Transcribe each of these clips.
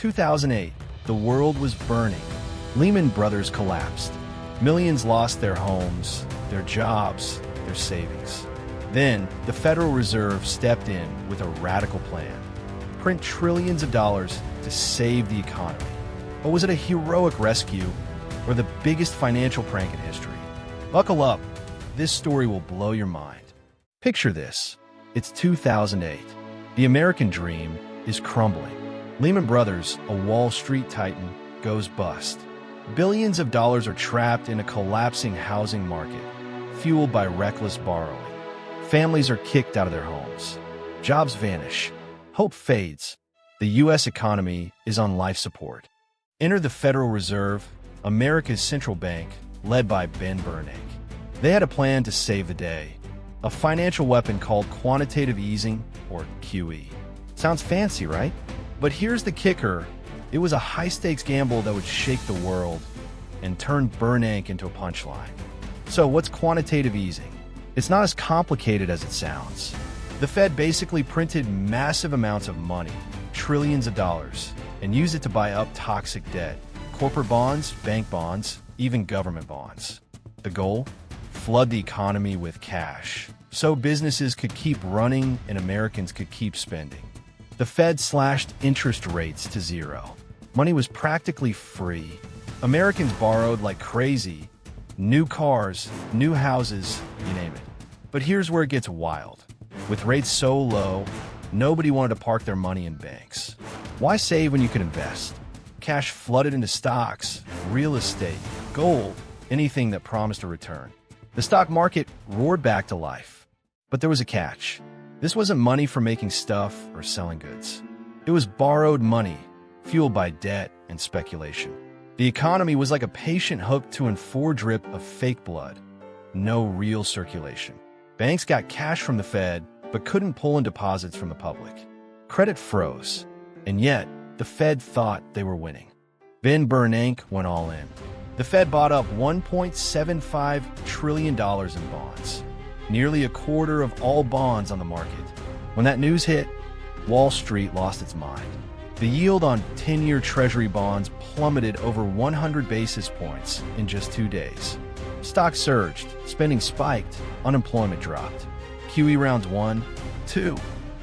2008, the world was burning. Lehman Brothers collapsed. Millions lost their homes, their jobs, their savings. Then, the Federal Reserve stepped in with a radical plan. Print trillions of dollars to save the economy. But was it a heroic rescue or the biggest financial prank in history? Buckle up. This story will blow your mind. Picture this. It's 2008. The American dream is crumbling. Lehman Brothers, a Wall Street titan, goes bust. Billions of dollars are trapped in a collapsing housing market, fueled by reckless borrowing. Families are kicked out of their homes. Jobs vanish. Hope fades. The U.S. economy is on life support. Enter the Federal Reserve, America's central bank, led by Ben Bernanke. They had a plan to save the day, a financial weapon called quantitative easing, or QE. Sounds fancy, right? But here's the kicker. It was a high-stakes gamble that would shake the world and turn Bernanke into a punchline. So what's quantitative easing? It's not as complicated as it sounds. The Fed basically printed massive amounts of money, trillions of dollars, and used it to buy up toxic debt, corporate bonds, bank bonds, even government bonds. The goal? Flood the economy with cash, so businesses could keep running and Americans could keep spending. The Fed slashed interest rates to zero. Money was practically free. Americans borrowed like crazy. New cars, new houses, you name it. But here's where it gets wild. With rates so low, nobody wanted to park their money in banks. Why save when you could invest? Cash flooded into stocks, real estate, gold, anything that promised a return. The stock market roared back to life. But there was a catch. This wasn't money for making stuff or selling goods. It was borrowed money, fueled by debt and speculation. The economy was like a patient hooked to an four-drip of fake blood. No real circulation. Banks got cash from the Fed, but couldn't pull in deposits from the public. Credit froze. And yet, the Fed thought they were winning. Ben Bernanke went all in. The Fed bought up $1.75 trillion in bonds, nearly a quarter of all bonds on the market. When that news hit, Wall Street lost its mind. The yield on 10-year Treasury bonds plummeted over 100 basis points in just 2 days. Stocks surged, spending spiked, unemployment dropped. QE rounds 1, 2,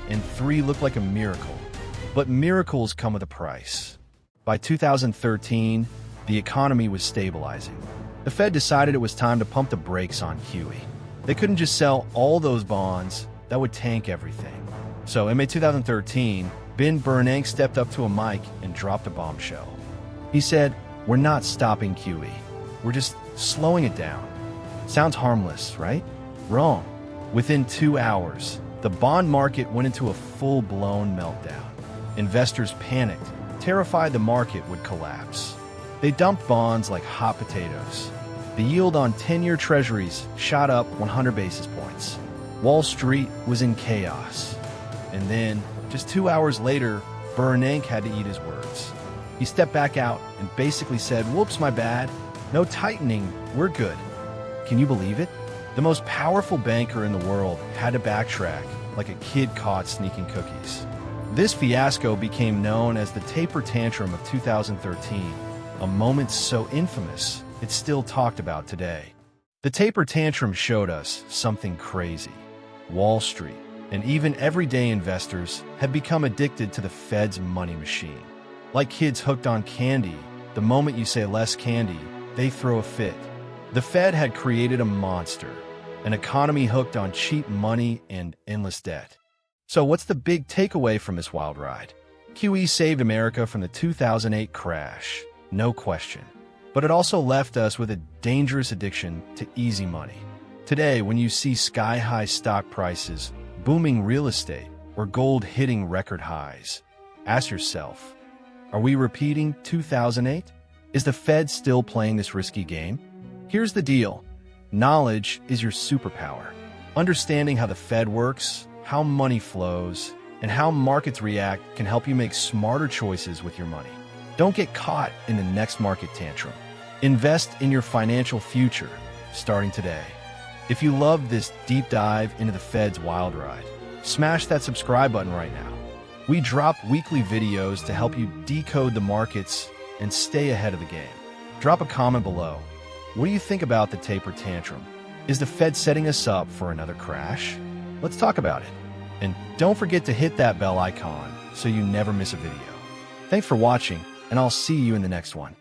and 3 looked like a miracle. But miracles come with a price. By 2013, the economy was stabilizing. The Fed decided it was time to pump the brakes on QE. They couldn't just sell all those bonds. That would tank everything. So in May 2013, Ben Bernanke stepped up to a mic and dropped a bombshell. He said, "We're not stopping QE. We're just slowing it down." Sounds harmless, right? Wrong. Within 2 hours, the bond market went into a full-blown meltdown. Investors panicked, terrified the market would collapse. They dumped bonds like hot potatoes. The yield on 10-year treasuries shot up 100 basis points. Wall Street was in chaos. And then, just 2 hours later, Bernanke had to eat his words. He stepped back out and basically said, "Whoops, my bad. No tightening, we're good." Can you believe it? The most powerful banker in the world had to backtrack like a kid caught sneaking cookies. This fiasco became known as the taper tantrum of 2013, a moment so infamous it's still talked about today. The taper tantrum showed us something crazy. Wall Street, and even everyday investors, have become addicted to the Fed's money machine. Like kids hooked on candy, the moment you say less candy, they throw a fit. The Fed had created a monster, an economy hooked on cheap money and endless debt. So what's the big takeaway from this wild ride? QE saved America from the 2008 crash, no question. But it also left us with a dangerous addiction to easy money. Today, when you see sky-high stock prices, booming real estate, or gold hitting record highs, ask yourself, are we repeating 2008? Is the Fed still playing this risky game? Here's the deal. Knowledge is your superpower. Understanding how the Fed works, how money flows, and how markets react can help you make smarter choices with your money. Don't get caught in the next market tantrum. Invest in your financial future, starting today. If you loved this deep dive into the Fed's wild ride, smash that subscribe button right now. We drop weekly videos to help you decode the markets and stay ahead of the game. Drop a comment below. What do you think about the taper tantrum? Is the Fed setting us up for another crash? Let's talk about it. And don't forget to hit that bell icon so you never miss a video. Thanks for watching, and I'll see you in the next one.